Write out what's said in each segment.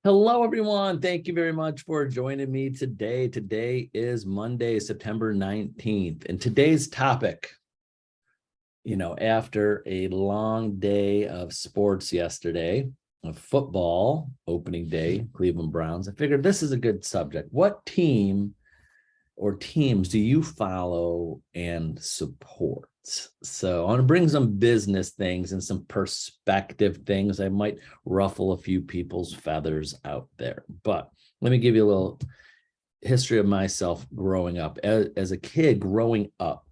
Hello, everyone. Thank you very much for joining me today. Today is Monday, September 19th. And today's topic, after a long day of sports yesterday, of football opening day, Cleveland Browns, I figured this is a good subject. What team or teams do you follow and support? So I want to bring some business things and some perspective things. I might ruffle a few people's feathers out there, but let me give you a little history of myself growing up. As a kid growing up,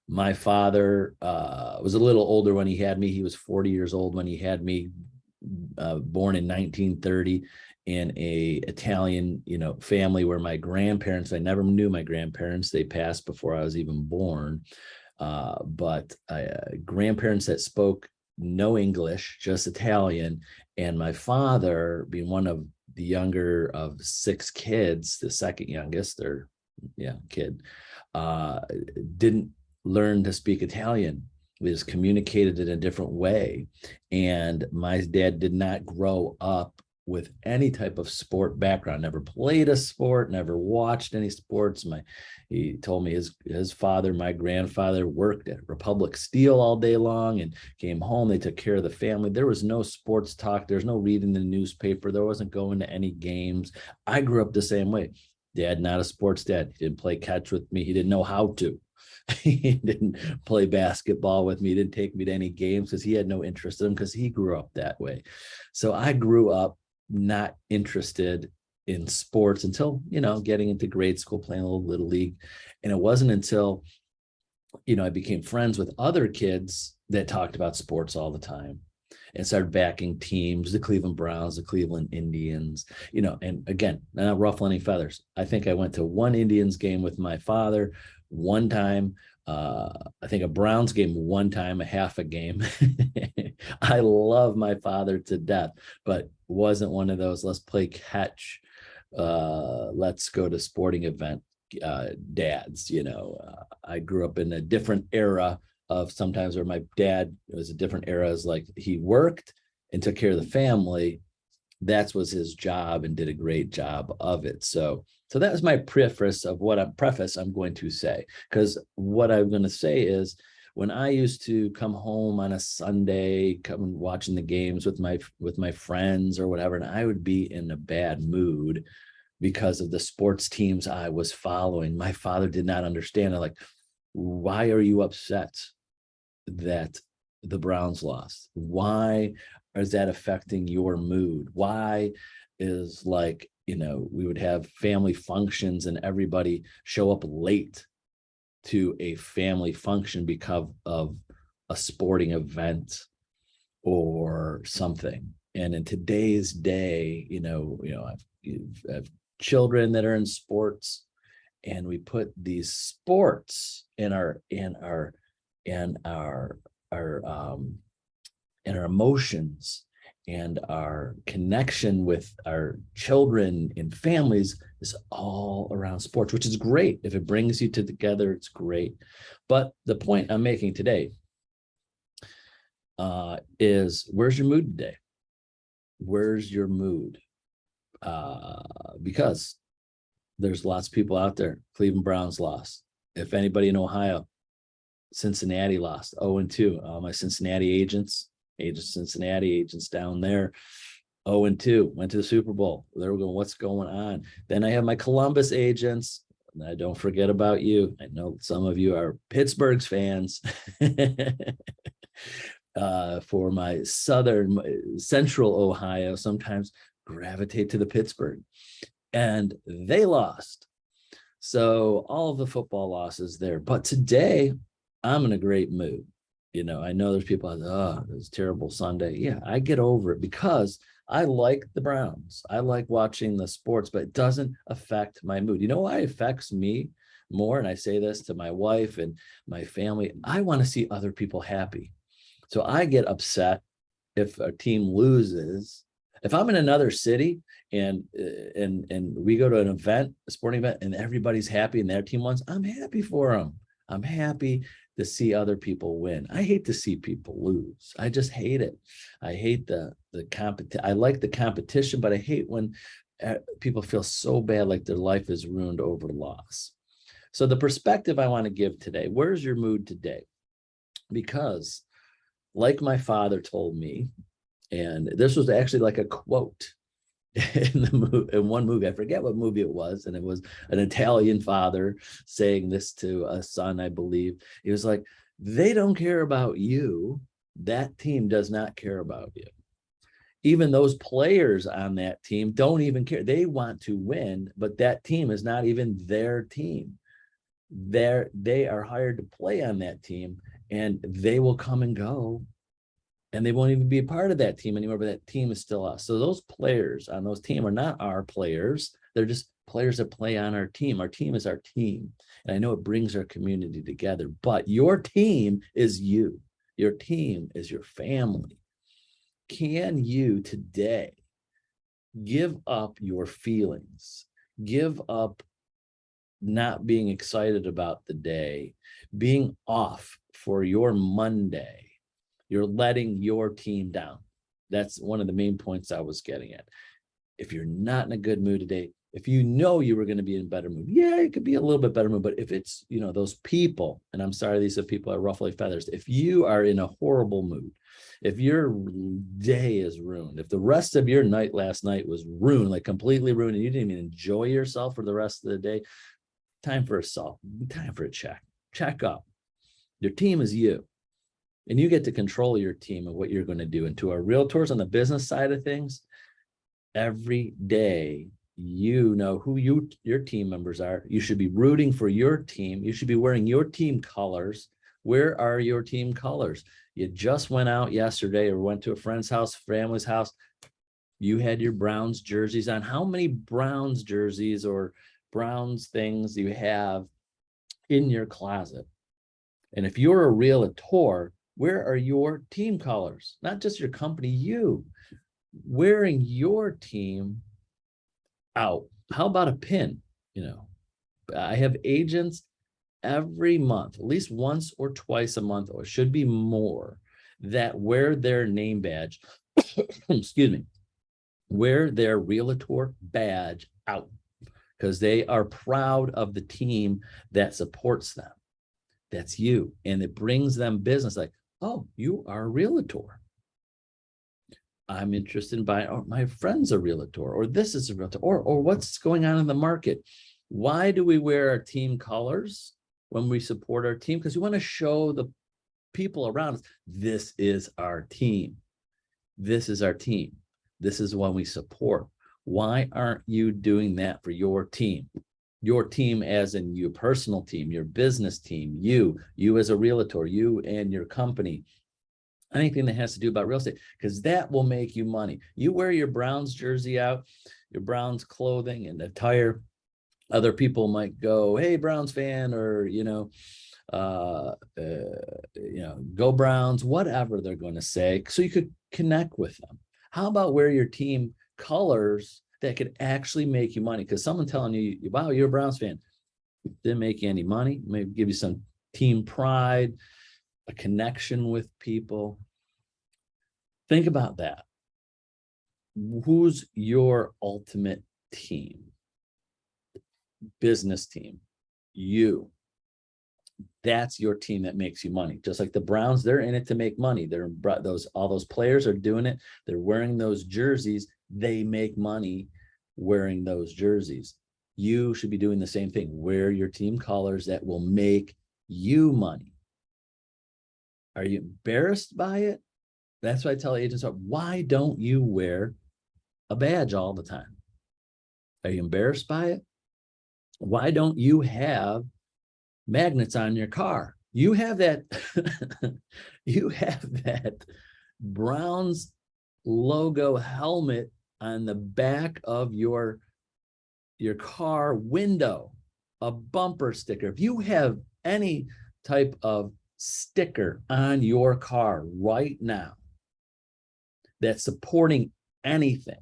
my father was a little older when he had me. He was 40 years old when he had me, born in 1930 in a Italian, family where my grandparents, I never knew my grandparents. They passed before I was even born. But grandparents that spoke no English, just Italian. And my father, being one of the younger of six kids, the second youngest, kid, didn't learn to speak Italian. We just communicated in a different way. And my dad did not grow up with any type of sport background, never played a sport, never watched any sports. He told me his father, my grandfather, worked at Republic Steel all day long and came home. They took care of the family. There was no sports talk. There's no reading the newspaper. There wasn't going to any games. I grew up the same way. Dad, not a sports dad. He didn't play catch with me. He didn't know how to. He didn't play basketball with me. He didn't take me to any games because he had no interest in them because he grew up that way. So I grew up not interested in sports until, getting into grade school, playing a little league. And it wasn't until, I became friends with other kids that talked about sports all the time and started backing teams, the Cleveland Browns, the Cleveland Indians, and again, not ruffling any feathers. I think I went to one Indians game with my father one time. I think a Browns game one time, a half a game. I love my father to death, but wasn't one of those, let's play catch, let's go to sporting event dads. I grew up in a different era of sometimes where my dad, it was a different era, is like he worked and took care of the family. That was his job and did a great job of it. So that was my preface of what I'm going to say, because what I'm going to say is when I used to come home on a Sunday, come watching the games with my friends or whatever, and I would be in a bad mood because of the sports teams I was following. My father did not understand. I'm like, why are you upset that the Browns lost? Why is that affecting your mood? Why is we would have family functions and everybody show up late to a family function because of a sporting event or something. And in today's day, I've children that are in sports, and we put these sports in our emotions and our connection with our children and families is all around sports, which is great. If it brings you together, it's great. But the point I'm making today is, where's your mood today? Where's your mood? Because there's lots of people out there. Cleveland Browns lost. If anybody in Ohio, Cincinnati lost 0-2. My Cincinnati agents down there, 0-2, went to the Super Bowl. They were going, what's going on? Then I have my Columbus agents. And I don't forget about you. I know some of you are Pittsburgh's fans. For my central Ohio, sometimes gravitate to the Pittsburgh. And they lost. So all of the football losses there. But today, I'm in a great mood. I know there's people like, oh, it was a terrible Sunday. Yeah, I get over it because I like the Browns. I like watching the sports, but it doesn't affect my mood. You know why it affects me more? And I say this to my wife and my family. I want to see other people happy. So I get upset if a team loses. If I'm in another city and we go to an event, a sporting event, and everybody's happy and their team wins, I'm happy for them. I'm happy to see other people win. I hate to see people lose. I just hate it. I hate the competition. I like the competition, but I hate when people feel so bad like their life is ruined over loss. So the perspective I want to give today, where's your mood today? Because like my father told me, and this was actually like a quote in one movie, I forget what movie it was, and it was an Italian father saying this to a son, I believe. He was like, they don't care about you. That team does not care about you. Even those players on that team don't even care. They want to win, but that team is not even their team. They are hired to play on that team, and they will come and go, and they won't even be a part of that team anymore, but that team is still us. So those players on those team are not our players. They're just players that play on our team. Our team is our team. And I know it brings our community together, but your team is you. Your team is your family. Can you today give up your feelings? Give up not being excited about the day, being off for your Monday. You're letting your team down. That's one of the main points I was getting at. If you're not in a good mood today, if you know you were going to be in a better mood, yeah, it could be a little bit better mood. But if it's, those people, and I'm sorry, these are people are ruffly feathers. If you are in a horrible mood, if your day is ruined, if the rest of your night last night was ruined, like completely ruined, and you didn't even enjoy yourself for the rest of the day, time for a salt, time for a check up. Your team is you, and you get to control your team and what you're going to do. And to our realtors on the business side of things, every day, you know who your team members are. You should be rooting for your team. You should be wearing your team colors. Where are your team colors? You just went out yesterday or went to a friend's house, family's house. You had your Browns jerseys on. How many Browns jerseys or Browns things do you have in your closet? And if you're a realtor, where are your team colors? Not just your company, you wearing your team out. How about a pin? I have agents every month, at least once or twice a month, or it should be more, that wear their name badge, excuse me, wear their realtor badge out because they are proud of the team that supports them. That's you. And it brings them business like, oh, you are a realtor. I'm interested in buying, or my friend's a realtor, or this is a realtor, or what's going on in the market. Why do we wear our team colors when we support our team? Because we want to show the people around us, this is our team. This is our team. This is one we support. Why aren't you doing that for your team? Your team as in your personal team, your business team, you as a realtor, you and your company, anything that has to do about real estate, because that will make you money. You wear your Browns jersey out, your Browns clothing and attire. Other people might go, hey, Browns fan, or, go Browns, whatever they're going to say. So you could connect with them. How about wear your team colors that could actually make you money? Because someone telling you, wow, you're a Browns fan, didn't make you any money, maybe give you some team pride, a connection with people. Think about that. Who's your ultimate team? Business team. You. That's your team that makes you money. Just like the Browns, they're in it to make money. All those players are doing it. They're wearing those jerseys. They make money wearing those jerseys. You should be doing the same thing. Wear your team colors that will make you money. Are you embarrassed by it? That's why I tell agents, why don't you wear a badge all the time? Are you embarrassed by it? Why don't you have magnets on your car? You have that, you have that Browns logo helmet on the back of your car window, a bumper sticker. If you have any type of sticker on your car right now that's supporting anything,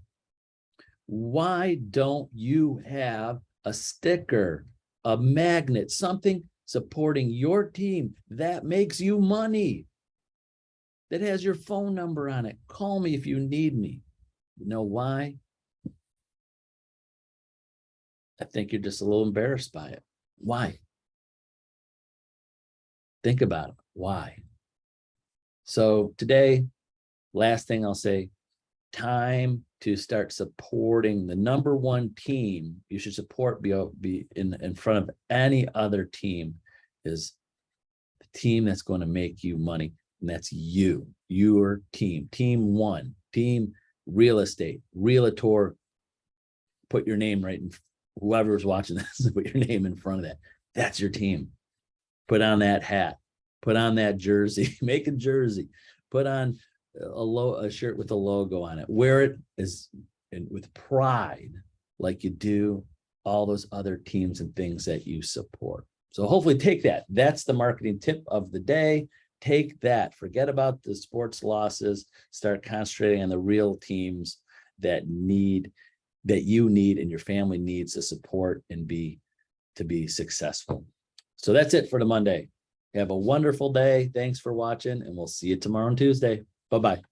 why don't you have a sticker, a magnet, something supporting your team that makes you money, that has your phone number on it. Call me if you need me. You know why? I think you're just a little embarrassed by it. Why? Think about it. Why? So today, last thing I'll say, time to start supporting the number one team you should support, be in front of any other team, is the team that's going to make you money. And that's you, your team, team one, team real estate, realtor. Put your name right in, whoever's watching this, put your name in front of that. That's your team. Put on that hat, put on that jersey, make a jersey, put on a shirt with a logo on it. Wear it with pride, like you do all those other teams and things that you support. So hopefully take that. That's the marketing tip of the day. Take that. Forget about the sports losses. Start concentrating on the real teams that you need and your family needs to support and to be successful. So that's it for the Monday. Have a wonderful day. Thanks for watching, and we'll see you tomorrow on Tuesday. Bye-bye.